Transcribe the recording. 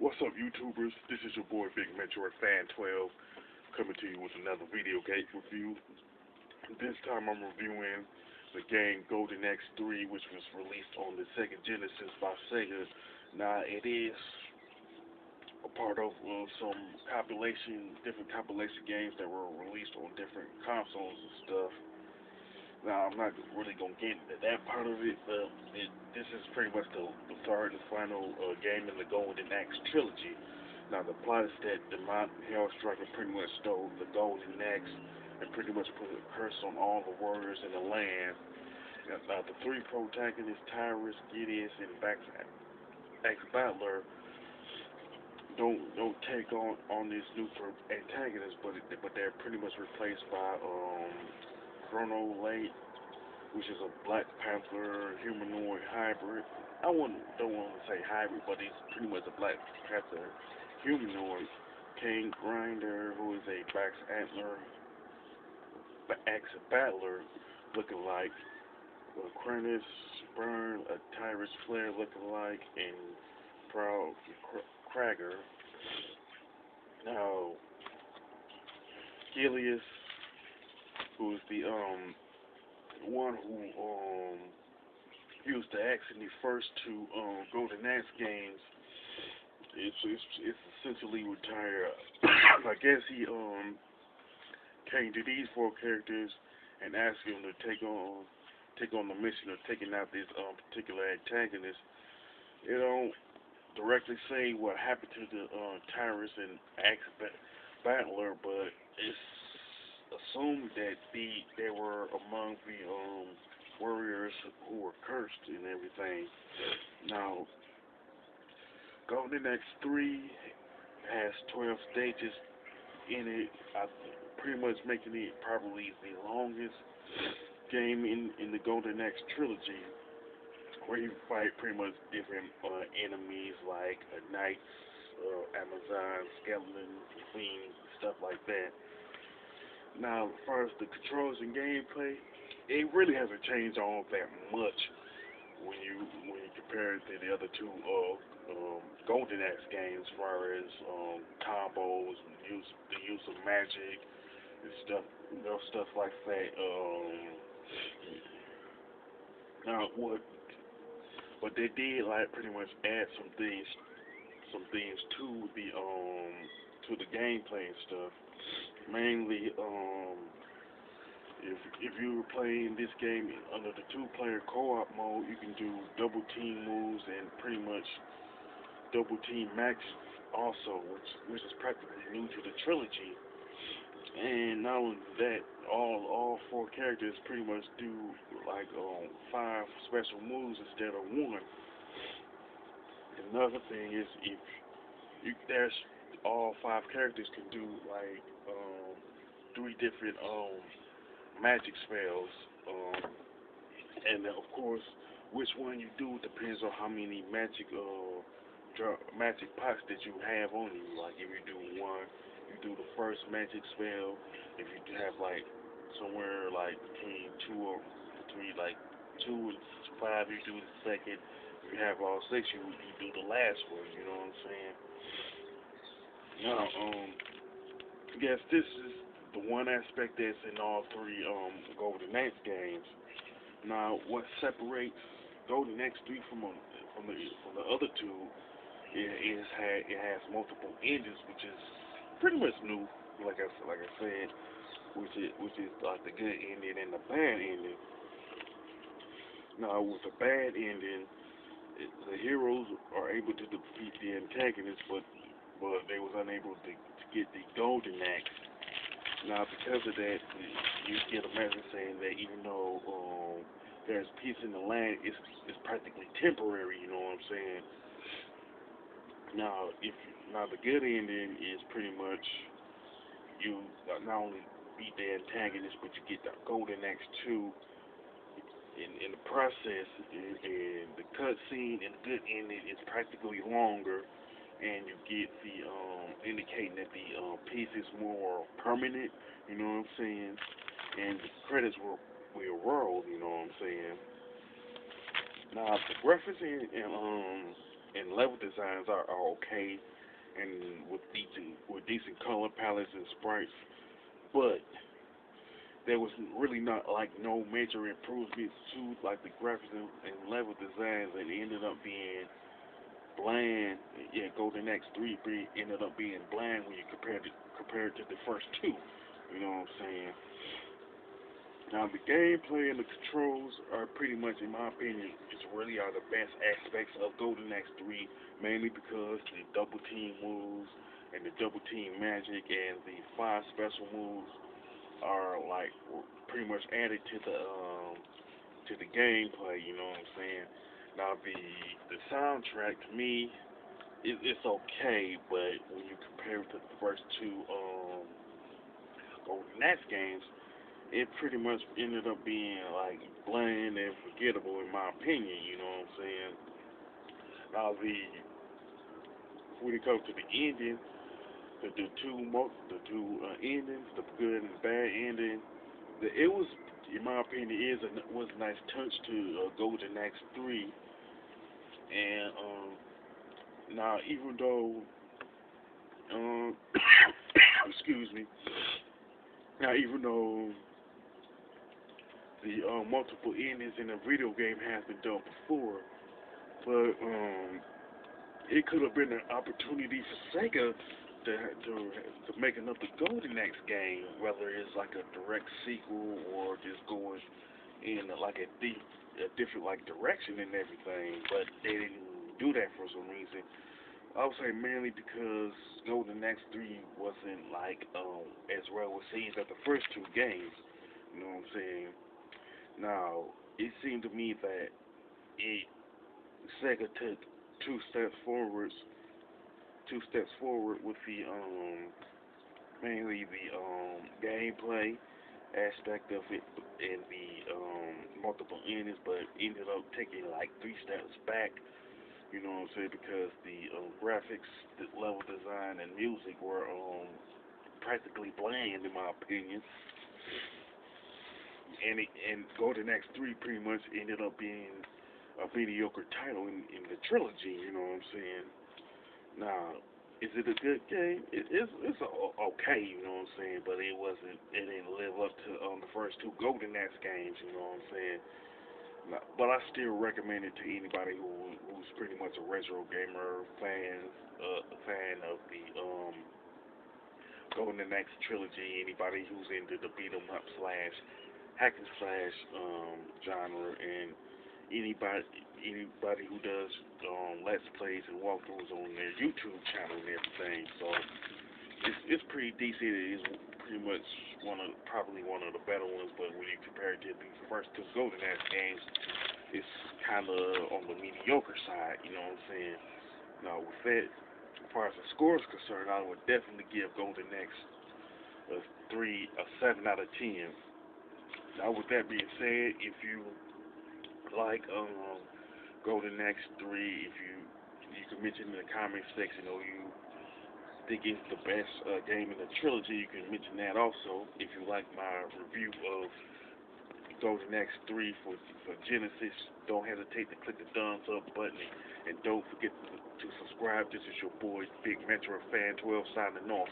What's up, YouTubers? This is your boy Big Metro Fan 12 coming to you with another video game review. This time I'm reviewing the game Golden Axe 3, which was released on the Sega Genesis by Sega. Now, it is a part of some different compilation games that were released on different consoles and stuff. Now, I'm not really going to get into that part of it, but this is pretty much the third and final game in the Golden Axe trilogy. Now, the plot is that the Mountain Hellstriker pretty much stole the Golden Axe and pretty much put a curse on all the warriors in the land. Now, the three protagonists, Tyrus, Gideon, and Axe Battler, don't take on this new antagonist, but they're pretty much replaced by Chrono Late, which is a Black Panther humanoid hybrid. Don't want to say hybrid, but he's pretty much a Black Panther humanoid. King Grinder, who is a Axe Battler looking like. Cronus Burn, a Tyrus Flare looking like, and Proud Cragger. Now, Gilius, who is the one who used the axe in the first two Golden Axe games. It's essentially retired. I guess he came to these four characters and asked them to take on the mission of taking out this particular antagonist. It don't directly say what happened to the Tyrus and Axe Battler, but it's assumed that they were among the warriors who were cursed and everything. Now, Golden Axe 3 has 12 stages in it, pretty much making it probably the longest game in the Golden Axe trilogy, where you fight pretty much different enemies like knights, Amazon, skeleton, queen, stuff like that. Now, as far as the controls and gameplay, it really hasn't changed all that much when you compare it to the other two Golden Axe games, as far as combos, the use of magic and stuff like that. Now, what they did, like, pretty much add some things to the gameplay and stuff. Mainly, if you were playing this game under the two-player co-op mode, you can do double team moves and pretty much double team max also, which is practically new to the trilogy. And not only that, all four characters pretty much do like 5 special moves instead of 1. Another thing is, there's all 5 characters can do like 3 different magic spells, and of course, which one you do depends on how many magic pots that you have on you. Like, if you do 1, you do the first magic spell. If you have like somewhere like between 2 and 5, you do the second. If you have all 6, you do the last one. You know what I'm saying? Now, yes, this is the one aspect that's in all 3 Golden Axe games. Now, what separates Golden Axe 3 from the other two is it has multiple endings, which is pretty much new. Like I said, which is like the good ending and the bad ending. Now, with the bad ending, the heroes are able to defeat the antagonist, but they was unable to get the Golden Axe. Now, because of that, you get a message saying that even though there's peace in the land, it's practically temporary. You know what I'm saying? Now, the good ending is pretty much you not only beat the antagonist, but you get the Golden Axe 2. In the process, and the cutscene and the good ending is practically longer, and you get the indicating that the piece is more permanent. You know what I'm saying? And the credits will roll. You know what I'm saying? Now, the graphics and and level designs are okay, and with decent color palettes and sprites, but there was really not like no major improvements to like the graphics and level designs, and it ended up being bland. Yeah, Golden Axe 3 ended up being bland when you compare it to the first two. You know what I'm saying? Now the gameplay and the controls are pretty much, in my opinion, just really are the best aspects of Golden Axe 3, mainly because the double team moves and the double team magic and the five special moves are like pretty much added to the gameplay. You know what I'm saying? Now the soundtrack to me it's okay, but when you compare it to the first two Golden Axe games, it pretty much ended up being like bland and forgettable in my opinion. You know what I'm saying? Now when it comes to the ending, the two endings, the good and the bad ending, it was, in my opinion, was a nice touch to Golden Axe 3. And now even though um, excuse me, now even though the multiple endings in a video game has been done before, but it could have been an opportunity for Sega to make another Golden Axe game, whether it's like a direct sequel or just going in like a different like direction and everything. But they didn't do that for some reason. I would say mainly because Golden Axe 3 wasn't like as well received as the first two games. You know what I'm saying? Now it seemed to me that it Sega took two steps forwards, with the mainly the gameplay aspect of it and the multiple endings, but ended up taking like three steps back. You know what I'm saying? Because the graphics, the level design, and music were practically bland in my opinion. And Golden Axe 3 pretty much ended up being a mediocre title in the trilogy. You know what I'm saying? Now, is it a good game? Okay, you know what I'm saying, but it didn't live up to the first two Golden Axe games. You know what I'm saying? Now, but I still recommend it to anybody who's pretty much a retro gamer fan of the Golden Axe trilogy. Anybody who's into the beat 'em up slash hack and slash genre, and anybody who does let's plays and walkthroughs on their YouTube channel and everything. So it's pretty decent. It is pretty much probably one of the better ones. But when you compare it to the first two Golden Axe games, it's kind of on the mediocre side. You know what I'm saying? Now with that, as far as the score is concerned, I would definitely give Golden Axe a 7 out of 10. Now, with that being said, if you like Golden Axe 3, if you can mention in the comment section, or you think it's the best game in the trilogy, you can mention that also. If you like my review of Golden Axe 3 for Genesis, don't hesitate to click the thumbs up button, and don't forget to subscribe. This is your boy Big Metro Fan 12 signing off.